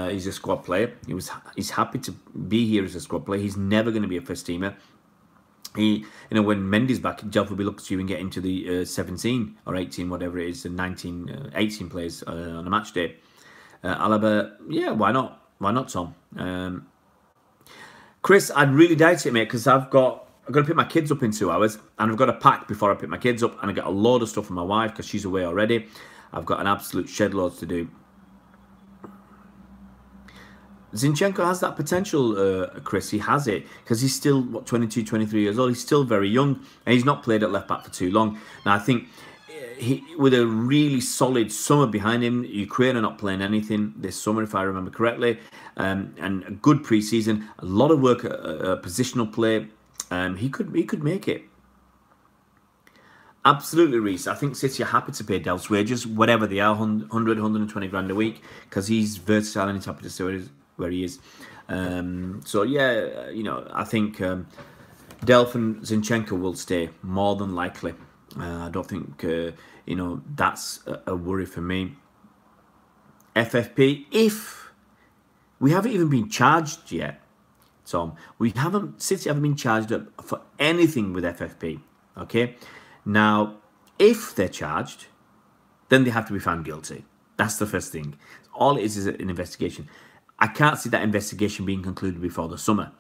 he's a squad player. He's happy to be here as a squad player. He's never going to be a first teamer. You know, when Mendy's back, Delph will be looking to you and get into the 17 or 18, whatever it is, and 19, 18 players on a match day. Alaba, yeah, why not? Why not, Tom? Chris, I'd really doubt it, mate, because I've got to pick my kids up in 2 hours, and I've got to pack before I pick my kids up, and I get a load of stuff from my wife because she's away already. I've got an absolute shed loads to do. Zinchenko has that potential, Chris. He has it because he's still, 22, 23 years old. He's still very young, and he's not played at left back for too long. Now, I think with a really solid summer behind him, Ukraine are not playing anything this summer, if I remember correctly, and a good pre-season, a lot of work at positional play. He could make it. Absolutely, Reese. I think City are happy to pay Delph's wages, whatever they are, 100, 120 grand a week, because he's versatile and he's happy to stay where he is. So, yeah, you know, I think Delph and Zinchenko will stay, more than likely. I don't think, you know, that's a worry for me. FFP, if we haven't even been charged yet, Tom, City haven't been charged up for anything with FFP, okay? Now, if they're charged, then they have to be found guilty. That's the first thing. All it is an investigation. I can't see that investigation being concluded before the summer.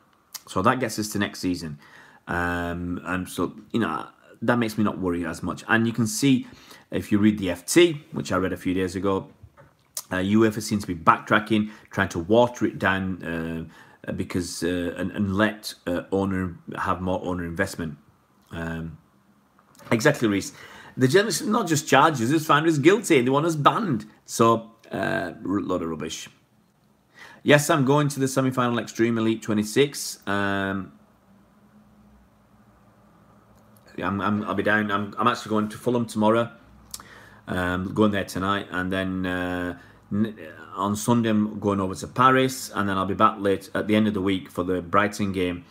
So that gets us to next season. And so, you know, that makes me not worry as much. And you can see, if you read the FT, which I read a few days ago, UEFA seems to be backtracking, trying to water it down because and let owner have more owner investment. Exactly, Reese. The journalists, not just charges, just found us guilty. They want us banned. So, load of rubbish. Yes, I'm going to the semi-final Extreme Elite 26. I'll be down. I'm actually going to Fulham tomorrow. Going there tonight, and then on Sunday I'm going over to Paris, and then I'll be back late at the end of the week for the Brighton game,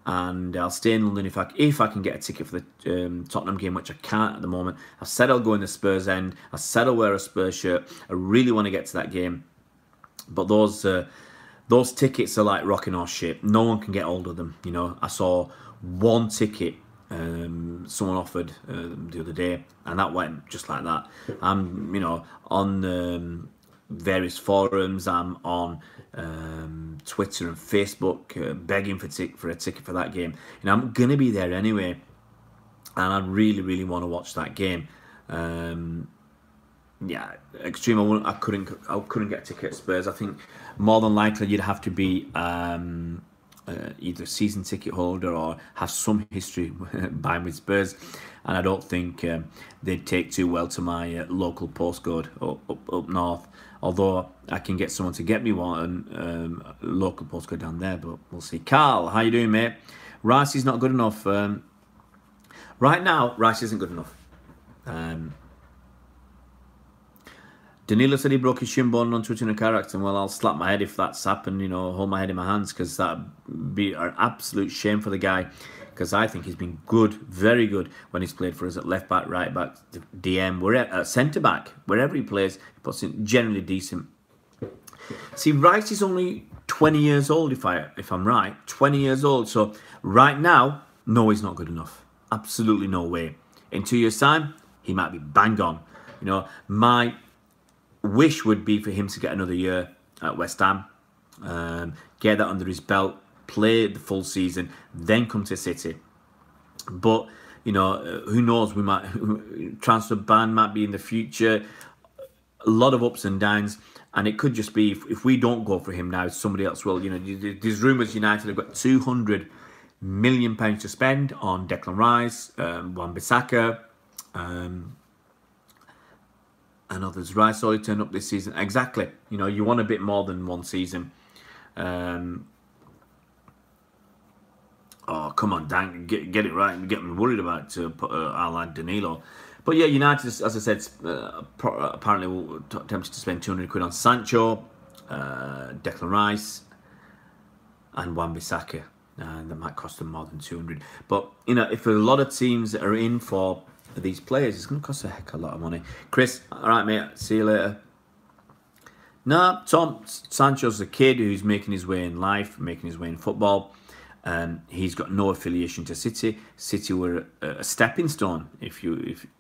and I'll stay in London if I can get a ticket for the Tottenham game, which I can't at the moment. I said I'll go in the Spurs end. I said I'll wear a Spurs shirt. I really want to get to that game, but those tickets are like rocking horse shit. No one can get hold of them. You know, I saw one ticket someone offered the other day, and that went just like that. I'm, you know, on various forums. I'm on Twitter and Facebook begging for a ticket for that game. You know, I'm gonna be there anyway, and I really want to watch that game. Yeah, Extreme. I couldn't get a ticket at Spurs. I think more than likely you'd have to be either a season ticket holder or have some history buying with Spurs, and I don't think they'd take too well to my local postcode up north. Although I can get someone to get me one local postcode down there, but we'll see. Carl, how you doing, mate? Rice is not good enough. Right now, Rice isn't good enough. Danilo said he broke his shin bone on Twitter in a car accident. Well, I'll slap my head if that's happened, you know, hold my head in my hands, because that'd be an absolute shame for the guy, because I think he's been good, very good, when he's played for us at left back, right back, DM, wherever, centre back, wherever he plays, he puts in generally decent. See, Rice is only 20 years old, if I'm right, 20 years old. So right now, no, he's not good enough. Absolutely no way. In 2 years' time, he might be bang on. You know, my wish would be for him to get another year at West Ham, get that under his belt, play the full season, then come to City. But, you know, who knows, we might, transfer ban might be in the future, a lot of ups and downs, and it could just be, if we don't go for him now, somebody else will. You know, there's rumours United have got £200 million to spend on Declan Rice, Wan-Bissaka, and others. Rice only turned up this season. Exactly. You know, you want a bit more than one season. Oh, come on, Dan, get it right and get me worried about our lad Danilo. But yeah, United, as I said, apparently were tempted to spend 200 quid on Sancho, Declan Rice, and Wan-Bissaka. That might cost them more than 200. But, you know, if a lot of teams that are in for these players, it's going to cost a heck of a lot of money. Chris, all right, mate, see you later. No, Tom, Sancho's a kid who's making his way in life, making his way in football. He's got no affiliation to City. City were a stepping stone, if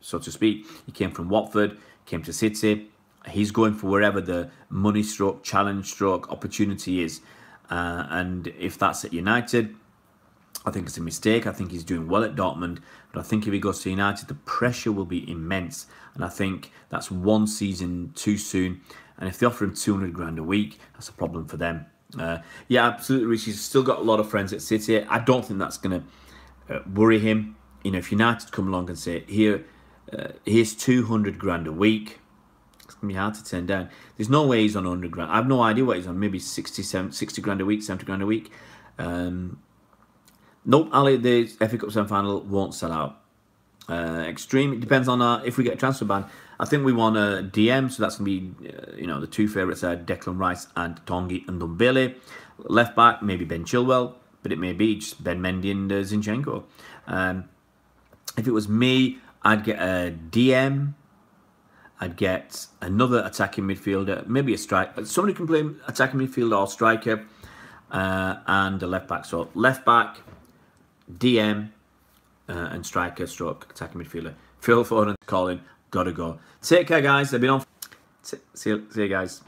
so to speak. He came from Watford, came to City. He's going for wherever the money stroke, challenge stroke, opportunity is. And if that's at United, I think it's a mistake. I think he's doing well at Dortmund, but I think if he goes to United, the pressure will be immense. And I think that's one season too soon. And if they offer him 200 grand a week, that's a problem for them. Yeah, absolutely. He's still got a lot of friends at City. I don't think that's going to worry him. You know, if United come along and say, here's 200 grand a week, it's going to be hard to turn down. There's no way he's on 100 grand. I have no idea what he's on. Maybe 60 grand a week, 70 grand a week. Nope, Ali, the FA Cup semi-final won't sell out. Extreme, it depends on if we get a transfer ban. I think we want a DM, so that's going to be, you know, the two favourites are Declan Rice and Tongi and Ndombele. Left back, maybe Ben Chilwell, but it may be just Ben Mendy and Zinchenko. If it was me, I'd get a DM. I'd get another attacking midfielder, maybe a striker. Somebody can play attacking midfielder or striker, and a left back. So left back, DM, and striker stroke attacking midfielder. Phil Foden calling, gotta go. Take care, guys. They've been on. See you guys.